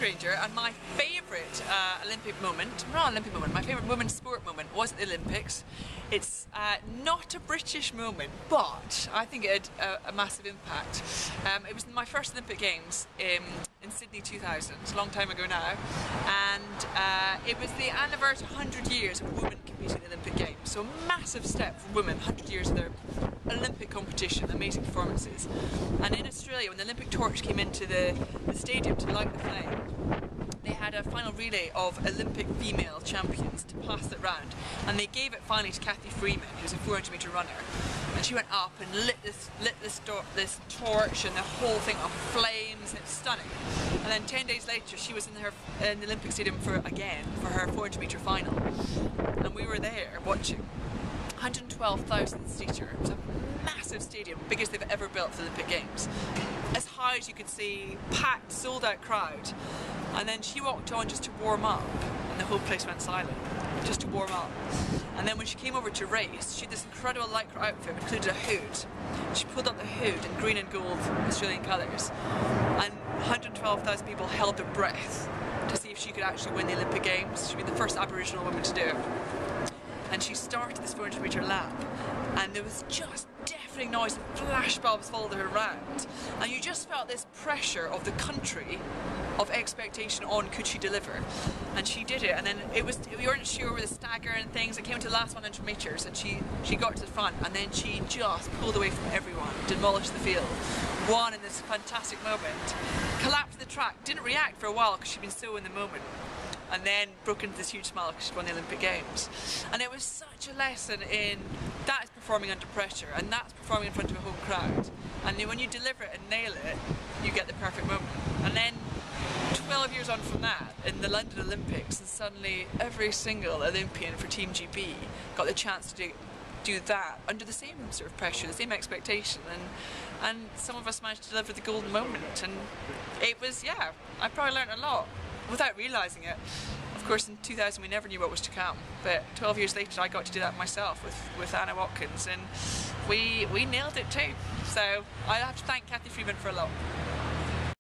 Grainger, and my favourite my favourite women's sport moment was at the Olympics. It's not a British moment, but I think it had a massive impact. It was my first Olympic Games in Sydney 2000, a long time ago now, and it was the anniversary 100 years of women competing in the Olympic Games. So a massive step for women, 100 years of their Olympic competition, amazing performances. And in Australia, when the Olympic torch came into the stadium to light the flame, they had a final relay of Olympic female champions to pass it round, and they gave it finally to Katherine Grainger, who's a 400 metre runner, and she went up and lit this torch, and the whole thing of flames. It's stunning. And then 10 days later, she was in the Olympic Stadium for her 400 metre final, and we were there watching. 112,000 seater. It was a massive stadium, biggest they've ever built for the Olympic Games. As high as you could see, packed, sold out crowd. And then she walked on just to warm up, and the whole place went silent, just to warm up. And then when she came over to race, she had this incredible lycra outfit, included a hood. She pulled up the hood in green and gold Australian colours, and 112,000 people held their breath to see if she could actually win the Olympic Games. She'd be the first Aboriginal woman to do it. And she started this 400 metre lap, and there was just deafening noise and flashbulbs followed her around, and you just felt this pressure of the country, of expectation on could she deliver, and she did it. And then we weren't sure with the stagger and things. It came to the last 100 metres, and she got to the front, and then she just pulled away from everyone, demolished the field, won in this fantastic moment, collapsed the track, didn't react for a while because she'd been so in the moment, and then broke into this huge smile because she'd won the Olympic Games. And it was such a lesson in that is performing under pressure, and that's performing in front of a home crowd. And when you deliver it and nail it, you get the perfect moment. And then 12 years on from that, in the London Olympics, and suddenly every single Olympian for Team GB got the chance to do that under the same sort of pressure, the same expectation, and some of us managed to deliver the golden moment. And it was, yeah, I probably learned a lot without realising it. Of course, in 2000 we never knew what was to come, but 12 years later I got to do that myself with Anna Watkins, and we nailed it too. So I have to thank Katherine Grainger for a lot.